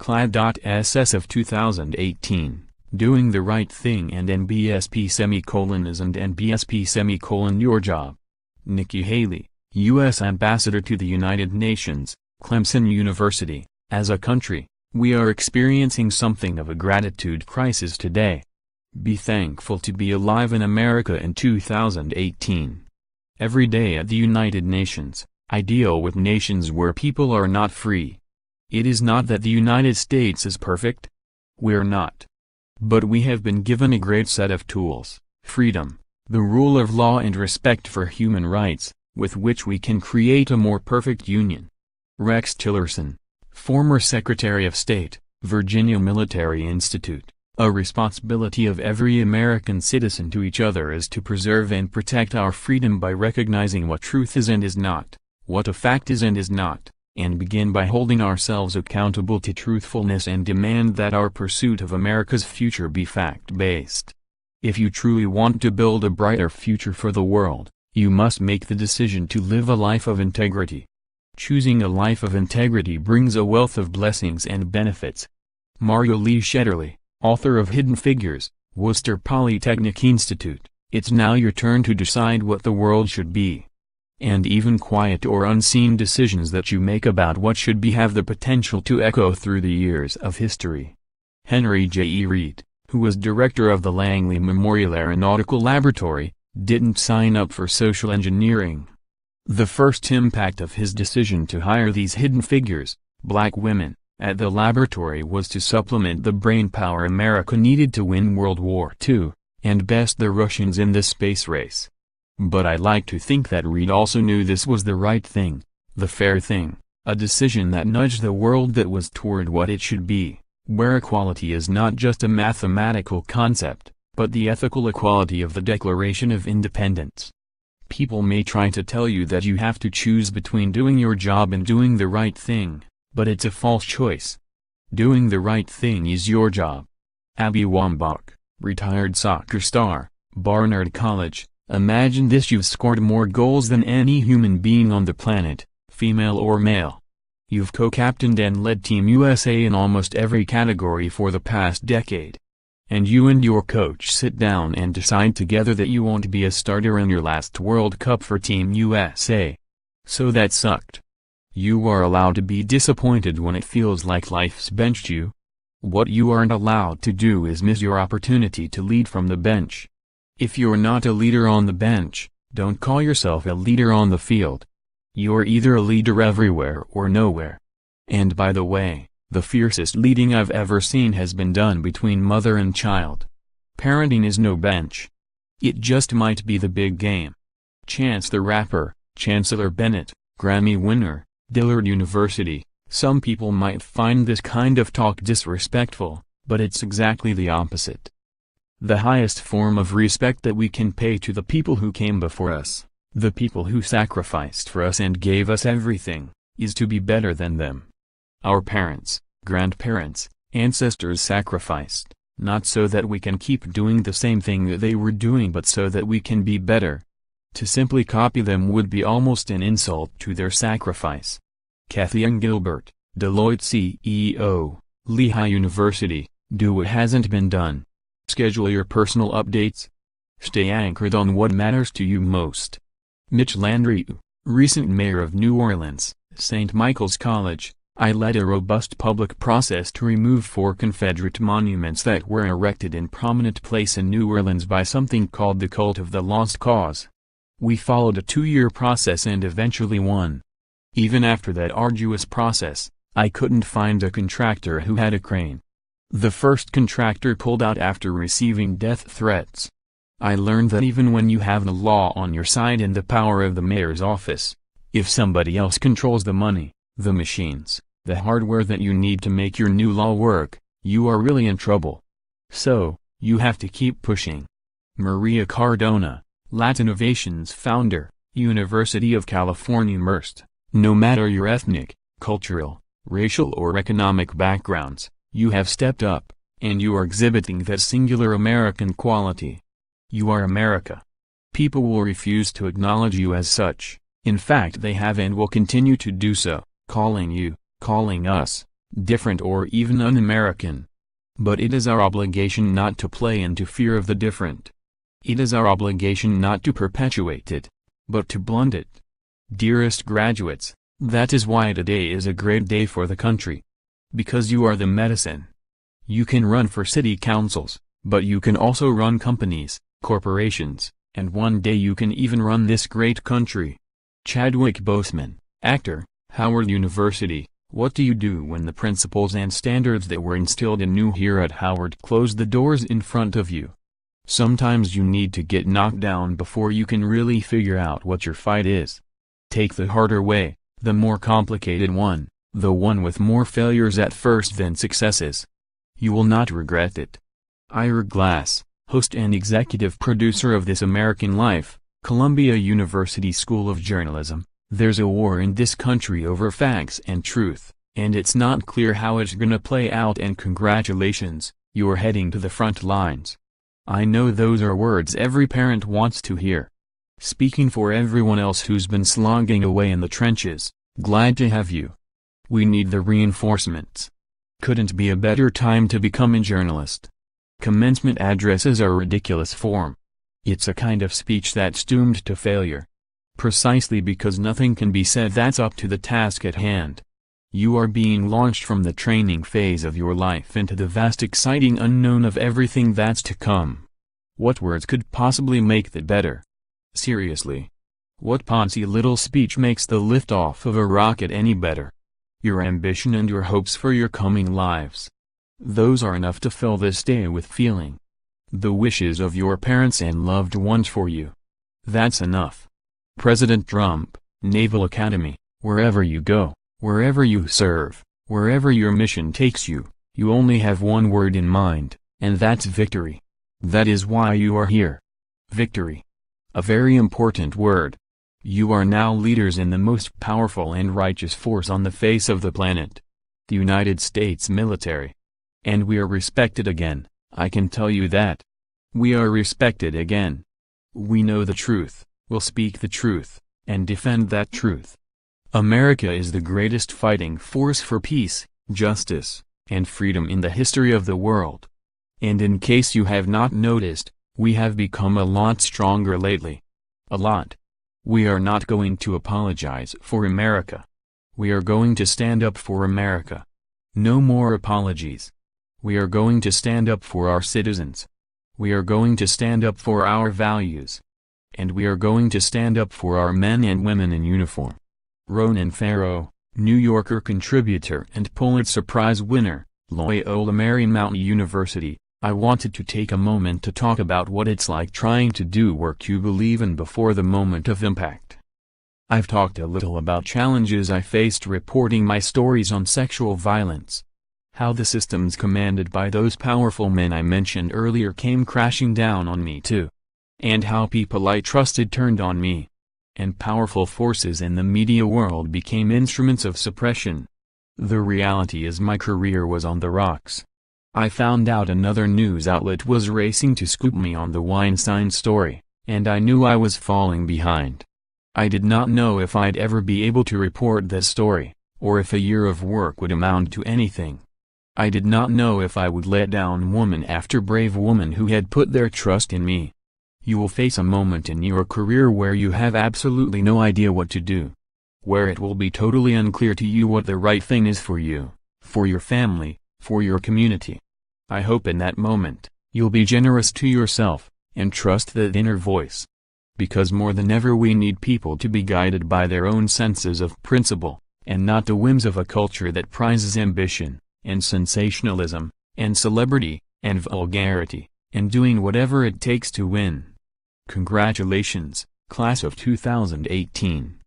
Cla.ss of 2018, Doing the Right Thing and NBSP is&nbsp your job. Nikki Haley, U.S. Ambassador to the United Nations, Clemson University. As a country, we are experiencing something of a gratitude crisis today. Be thankful to be alive in America in 2018. Every day at the United Nations, I deal with nations where people are not free. It is not that the United States is perfect. We're not. But we have been given a great set of tools, freedom, the rule of law and respect for human rights, with which we can create a more perfect union. Rex Tillerson, former Secretary of State, Virginia Military Institute. A responsibility of every American citizen to each other is to preserve and protect our freedom by recognizing what truth is and is not, what a fact is and is not, and begin by holding ourselves accountable to truthfulness and demand that our pursuit of America's future be fact-based. If you truly want to build a brighter future for the world, you must make the decision to live a life of integrity. Choosing a life of integrity brings a wealth of blessings and benefits. Mario Lee Shetterly, author of Hidden Figures, Worcester Polytechnic Institute. It's now your turn to decide what the world should be. And even quiet or unseen decisions that you make about what should be have the potential to echo through the years of history. Henry J. E. Reed, who was director of the Langley Memorial Aeronautical Laboratory, didn't sign up for social engineering. The first impact of his decision to hire these hidden figures, black women, at the laboratory was to supplement the brainpower America needed to win World War II, and best the Russians in this space race. But I like to think that Reed also knew this was the right thing, the fair thing, a decision that nudged the world that was toward what it should be, where equality is not just a mathematical concept, but the ethical equality of the Declaration of Independence. People may try to tell you that you have to choose between doing your job and doing the right thing, but it's a false choice. Doing the right thing is your job. Abby Wambach, retired soccer star, Barnard College. Imagine this: you've scored more goals than any human being on the planet, female or male. You've co-captained and led Team USA in almost every category for the past decade. And you and your coach sit down and decide together that you won't be a starter in your last World Cup for Team USA. So that sucked. You are allowed to be disappointed when it feels like life's benched you. What you aren't allowed to do is miss your opportunity to lead from the bench. If you're not a leader on the bench, don't call yourself a leader on the field. You're either a leader everywhere or nowhere. And by the way, the fiercest leading I've ever seen has been done between mother and child. Parenting is no bench. It just might be the big game. Chance the Rapper, Chancellor Bennett, Grammy winner, Dillard University. Some people might find this kind of talk disrespectful, but it's exactly the opposite. The highest form of respect that we can pay to the people who came before us, the people who sacrificed for us and gave us everything, is to be better than them. Our parents, grandparents, ancestors sacrificed, not so that we can keep doing the same thing that they were doing but so that we can be better. To simply copy them would be almost an insult to their sacrifice. Kathy Young Gilbert, Deloitte CEO, Lehigh University. Do what hasn't been done. Schedule your personal updates. Stay anchored on what matters to you most. Mitch Landrieu, recent mayor of New Orleans, St. Michael's College. I led a robust public process to remove 4 Confederate monuments that were erected in prominent place in New Orleans by something called the Cult of the Lost Cause. We followed a 2-year process and eventually won. Even after that arduous process, I couldn't find a contractor who had a crane. The first contractor pulled out after receiving death threats. I learned that even when you have the law on your side and the power of the mayor's office, if somebody else controls the money, the machines, the hardware that you need to make your new law work, you are really in trouble. So, you have to keep pushing. Maria Cardona, Latinovations founder, University of California Merced. No matter your ethnic, cultural, racial or economic backgrounds, you have stepped up, and you are exhibiting that singular American quality. You are America. People will refuse to acknowledge you as such. In fact, they have and will continue to do so, calling us different or even un-American. But it is our obligation not to play into fear of the different. It is our obligation not to perpetuate it, but to blunt it. Dearest graduates, that is why today is a great day for the country. Because you are the medicine. You can run for city councils, but you can also run companies, corporations, and one day you can even run this great country. Chadwick Boseman, actor, Howard University. What do you do when the principles and standards that were instilled in you here at Howard close the doors in front of you? Sometimes you need to get knocked down before you can really figure out what your fight is. Take the harder way, the more complicated one, the one with more failures at first than successes. You will not regret it. Ira Glass, host and executive producer of This American Life, Columbia University School of Journalism. There's a war in this country over facts and truth, and it's not clear how it's gonna play out, and congratulations, you're heading to the front lines. I know those are words every parent wants to hear. Speaking for everyone else who's been slogging away in the trenches, glad to have you. We need the reinforcements. Couldn't be a better time to become a journalist. Commencement addresses are a ridiculous form. It's a kind of speech that's doomed to failure. Precisely because nothing can be said that's up to the task at hand. You are being launched from the training phase of your life into the vast exciting unknown of everything that's to come. What words could possibly make that better? Seriously. What poncy little speech makes the liftoff of a rocket any better? Your ambition and your hopes for your coming lives. Those are enough to fill this day with feeling. The wishes of your parents and loved ones for you. That's enough. President Trump, Naval Academy, wherever you go, wherever you serve, wherever your mission takes you, you only have one word in mind, and that's victory. That is why you are here. Victory. A very important word. You are now leaders in the most powerful and righteous force on the face of the planet. The United States military. And we are respected again, I can tell you that. We are respected again. We know the truth. Will speak the truth, and defend that truth. America is the greatest fighting force for peace, justice, and freedom in the history of the world. And in case you have not noticed, we have become a lot stronger lately. A lot. We are not going to apologize for America. We are going to stand up for America. No more apologies. We are going to stand up for our citizens. We are going to stand up for our values. And we are going to stand up for our men and women in uniform. Ronan Farrow, New Yorker contributor and Pulitzer Prize winner, Loyola Marymount University. I wanted to take a moment to talk about what it's like trying to do work you believe in before the moment of impact. I've talked a little about challenges I faced reporting my stories on sexual violence. How the systems commanded by those powerful men I mentioned earlier came crashing down on me too. And how people I trusted turned on me. And powerful forces in the media world became instruments of suppression. The reality is my career was on the rocks. I found out another news outlet was racing to scoop me on the Weinstein story, and I knew I was falling behind. I did not know if I'd ever be able to report this story, or if a year of work would amount to anything. I did not know if I would let down woman after brave woman who had put their trust in me. You will face a moment in your career where you have absolutely no idea what to do. Where it will be totally unclear to you what the right thing is for you, for your family, for your community. I hope in that moment, you'll be generous to yourself, and trust that inner voice. Because more than ever we need people to be guided by their own senses of principle, and not the whims of a culture that prizes ambition, and sensationalism, and celebrity, and vulgarity, and doing whatever it takes to win. Congratulations, class of 2018.